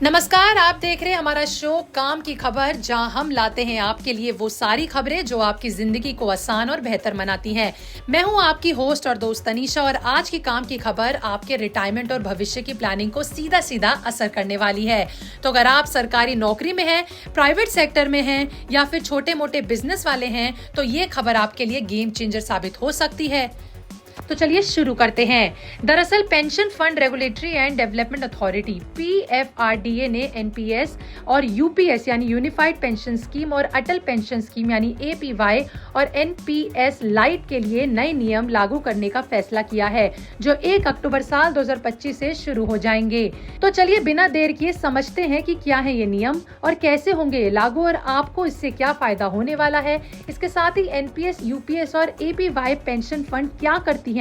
नमस्कार, आप देख रहे हैं हमारा शो काम की खबर, जहां हम लाते हैं आपके लिए वो सारी खबरें जो आपकी जिंदगी को आसान और बेहतर बनाती हैं। मैं हूं आपकी होस्ट और दोस्त तनीषा और आज की काम की खबर आपके रिटायरमेंट और भविष्य की प्लानिंग को सीधा सीधा असर करने वाली है। तो अगर आप सरकारी नौकरी में हैं, प्राइवेट सेक्टर में हैं या फिर छोटे मोटे बिजनेस वाले हैं तो ये खबर आपके लिए गेम चेंजर साबित हो सकती है। तो चलिए शुरू करते हैं। दरअसल pension fund regulatory and development authority PFRDA ने NPS और UPS यानी यूनिफाइड पेंशन स्कीम और अटल पेंशन स्कीम यानी APY और NPS लाइट के लिए नए नियम लागू करने का फैसला किया है, जो 1 अक्टूबर साल 2025 से शुरू हो जाएंगे। तो चलिए बिना देर किए समझते हैं कि क्या है ये नियम और कैसे होंगे ये लागू और आपको इससे क्या फायदा होने वाला है। इसके साथ ही NPS, UPS और APY पेंशन फंड क्या करती है।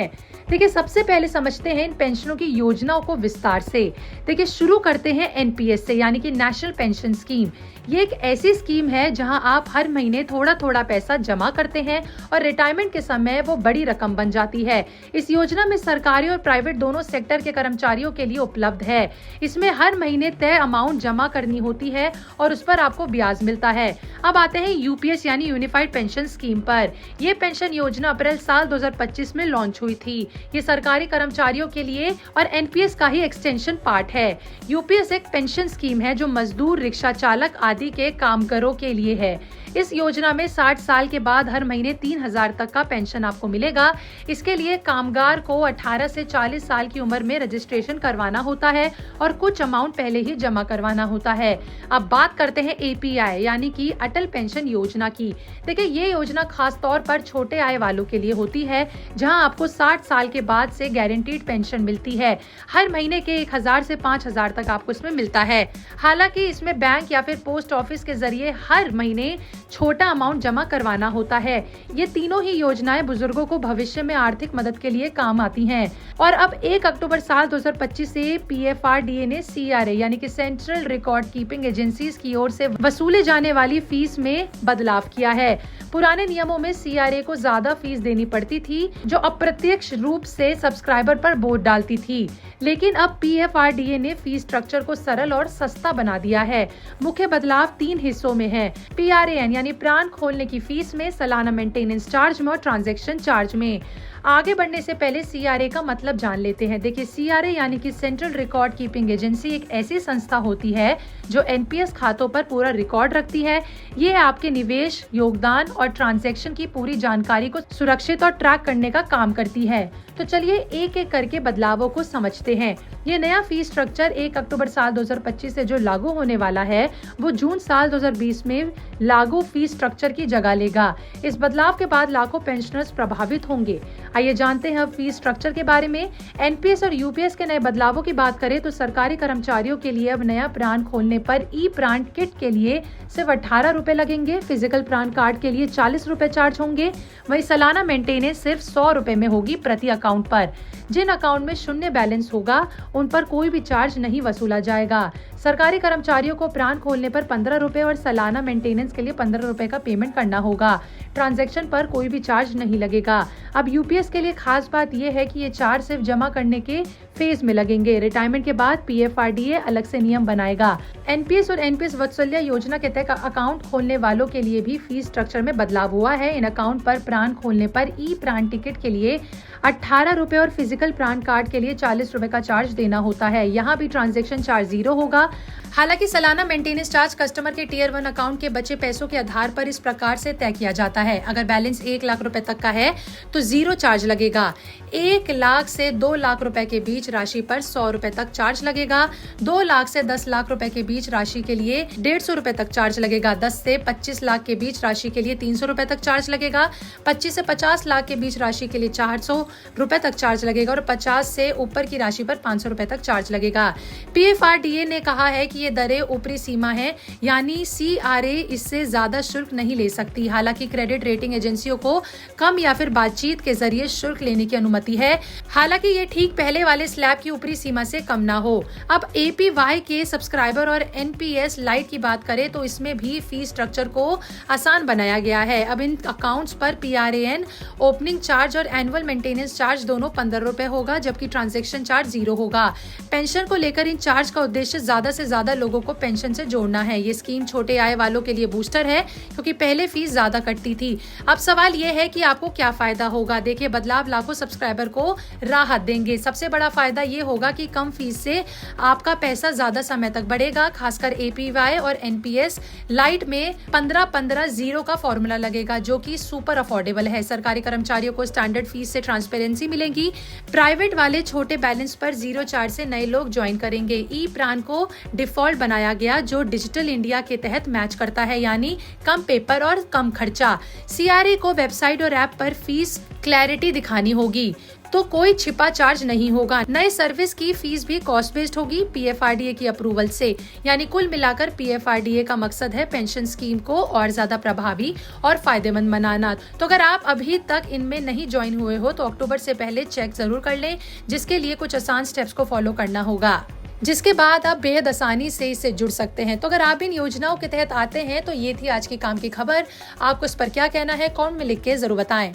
देखिए, सबसे पहले समझते हैं इन पेंशनों की योजनाओं को विस्तार से। देखिए, शुरू करते हैं NPS से, यानी कि नेशनल पेंशन स्कीम। ये एक ऐसी स्कीम है जहां आप हर महीने थोड़ा थोड़ा पैसा जमा करते हैं और रिटायरमेंट के समय वो बड़ी रकम बन जाती है। इस योजना में सरकारी और प्राइवेट दोनों सेक्टर के कर्मचारियों के लिए उपलब्ध है। इसमें हर महीने तय अमाउंट जमा करनी होती है और उस पर आपको ब्याज मिलता है। अब आते हैं UPS यानी यूनिफाइड पेंशन स्कीम पर। ये पेंशन योजना अप्रैल साल 2025 में लॉन्च हुई थी। ये सरकारी कर्मचारियों के लिए और NPS का ही एक्सटेंशन पार्ट है। UPS एक पेंशन स्कीम है जो मजदूर, रिक्शा चालक आदि के कामगारों के लिए है। इस योजना में 60 साल के बाद हर महीने 3,000 तक का पेंशन आपको मिलेगा। इसके लिए कामगार को 18 से 40 साल की उम्र में रजिस्ट्रेशन करवाना होता है और कुछ अमाउंट पहले ही जमा करवाना होता है। अब बात करते हैं API यानी कि अटल पेंशन योजना की। देखिए, ये योजना खास तौर पर छोटे आय वालों के लिए होती है, जहां आपको 60 साल के बाद से गारंटीड पेंशन मिलती है। हर महीने के 1,000 से 5,000 तक आपको इसमें मिलता है। हालांकि इसमें बैंक या फिर पोस्ट ऑफिस के जरिए हर महीने छोटा अमाउंट जमा करवाना होता है। ये तीनों ही योजनाएं बुजुर्गों को भविष्य में आर्थिक मदद के लिए काम आती हैं। और अब 1 अक्टूबर साल 2025 से PFRDA ने CRA यानी कि सेंट्रल रिकॉर्ड कीपिंग एजेंसीज की ओर से वसूले जाने वाली फीस में बदलाव किया है। पुराने नियमों में CRA को ज्यादा फीस देनी पड़ती थी, जो अप्रत्यक्ष रूप से सब्सक्राइबर पर बोझ डालती थी। लेकिन अब PFRDA ने फीस स्ट्रक्चर को सरल और सस्ता बना दिया है। मुख्य बदलाव 3 हिस्सों में है। PRAN यानी प्राण खोलने की फीस में, सालाना मेंटेनेंस चार्ज में और ट्रांजैक्शन चार्ज में। आगे बढ़ने से पहले CRA का मतलब जान लेते हैं। देखिए, CRA यानी कि सेंट्रल रिकॉर्ड कीपिंग एजेंसी एक ऐसी संस्था होती है जो NPS खातों पर पूरा रिकॉर्ड रखती है। ये आपके निवेश, योगदान और ट्रांजैक्शन की पूरी जानकारी को सुरक्षित और ट्रैक करने का काम करती है। तो चलिए एक एक करके बदलावों को समझते हैं। ये नया फीस स्ट्रक्चर 1 अक्टूबर साल 2025 से जो लागू होने वाला है, वो जून साल 2020 में लागू फीस स्ट्रक्चर की जगह लेगा। इस बदलाव के बाद लाखों पेंशनर्स प्रभावित होंगे। आइए जानते हैं अब फीस स्ट्रक्चर के बारे में। NPS और UPS के नए बदलावों की बात करें तो सरकारी कर्मचारियों के लिए अब नया प्राण खोलने पर प्राण किट के लिए सिर्फ 18 रुपए लगेंगे। फिजिकल प्राण कार्ड के लिए 40 रुपए चार्ज होंगे। वही सालाना मेंटेनेंस सिर्फ 100 रुपए में होगी प्रति अकाउंट पर। जिन अकाउंट में शून्य बैलेंस होगा उन पर कोई भी चार्ज नहीं वसूला जाएगा। सरकारी कर्मचारियों को प्राण खोलने पर 15 रुपए और सालाना मेंटेनेंस के लिए 15 रुपए का पेमेंट करना होगा। ट्रांजैक्शन पर कोई भी चार्ज नहीं लगेगा। अब UPS के लिए खास बात यह है कि ये चार्ज सिर्फ जमा करने के फेज में लगेंगे। रिटायरमेंट के बाद PFRDA अलग से नियम बनाएगा। NPS और NPS वत्सल्य योजना के तहत अकाउंट खोलने वालों के लिए भी फीस स्ट्रक्चर में बदलाव हुआ है। इन अकाउंट पर प्राण खोलने पर प्राण टिकट के लिए 18 रुपए और फिजिकल प्राण कार्ड के लिए 40 रुपए का चार्ज देना होता है। यहाँ भी ट्रांजैक्शन चार्ज 0 होगा। हालांकि सालाना मेंटेनेंस चार्ज कस्टमर के टियर 1 अकाउंट के बचे पैसों के आधार पर इस प्रकार से तय किया जाता है। अगर बैलेंस 1 लाख रुपए तक का है तो 0 चार्ज लगेगा। 1 लाख से 2 लाख रुपए के बीच राशि पर 100 रुपए तक चार्ज लगेगा। 2 लाख से 10 लाख रुपए के बीच राशि के लिए 150 रुपए तक चार्ज लगेगा। 10 से 25 लाख के बीच राशि के लिए 300 रुपए तक चार्ज लगेगा। 25 से 50 लाख के बीच राशि के लिए 400 रुपए तक चार्ज लगेगा और 50 से ऊपर की राशि पर 500 रुपए तक चार्ज लगेगा। PFRDA ने कहा है कि ये दरें ऊपरी सीमा है, यानी CRA इससे ज्यादा शुल्क नहीं ले सकती। हालांकि क्रेडिट रेटिंग एजेंसियों को कम या फिर बातचीत के जरिए शुल्क लेने की अनुमति है। हालांकि ये ठीक पहले वाले स्लैब की ऊपरी सीमा से कम ना हो। अब APY के सब्सक्राइबर और NPS लाइट की बात करें तो इसमें भी फीस स्ट्रक्चर को आसान बनाया गया है। अब इन अकाउंट्स पर PRAN, ओपनिंग चार्ज और एनुअल मेंटेनेंस चार्ज दोनों 15 रुपए होगा, जबकि ट्रांजैक्शन चार्ज 0 होगा। पेंशन को लेकर इन चार्ज का उद्देश्य ज्यादा से ज्यादा लोगों को पेंशन से जोड़ना है। ये स्कीम छोटे आय वालों के लिए बूस्टर है, क्योंकि पहले फीस ज्यादा कटती थी। अब सवाल ये है कि आपको क्या फायदा होगा। देखिए, बदलाव लाखों सब्सक्राइबर को राहत देंगे। सबसे बड़ा फायदा ये होगा कि कम फीस से आपका पैसा ज्यादा समय तक बढ़ेगा। खासकर APY और NPS लाइट में 15-15-0 का फॉर्मूला लगेगा, जो कि सुपर अफोर्डेबल है। सरकारी कर्मचारियों को स्टैंडर्ड फीस से ट्रांसपेरेंसी मिलेगी। प्राइवेट वाले छोटे बैलेंस पर 0 चार्ज से नए लोग ज्वाइन करेंगे। ई प्रान को डिफॉल्ट बनाया गया, जो डिजिटल इंडिया के तहत मैच करता है, यानी कम पेपर और कम खर्चा। CRA को वेबसाइट और ऐप पर फीस क्लैरिटी दिखानी होगी, तो कोई छिपा चार्ज नहीं होगा। नए सर्विस की फीस भी कॉस्ट बेस्ड होगी PFRDA की अप्रूवल से। यानी कुल मिलाकर PFRDA का मकसद है पेंशन स्कीम को और ज्यादा प्रभावी और फायदेमंद बनाना। तो अगर आप अभी तक इनमें नहीं ज्वाइन हुए हो तो अक्टूबर से पहले चेक जरूर कर लें, जिसके लिए कुछ आसान स्टेप्स को फॉलो करना होगा, जिसके बाद आप बेहद आसानी से इससे जुड़ सकते हैं। तो अगर आप इन योजनाओं के तहत आते हैं तो ये थी आज की काम की खबर। आपको इस पर क्या कहना है, कमेंट में लिख के जरूर बताएं।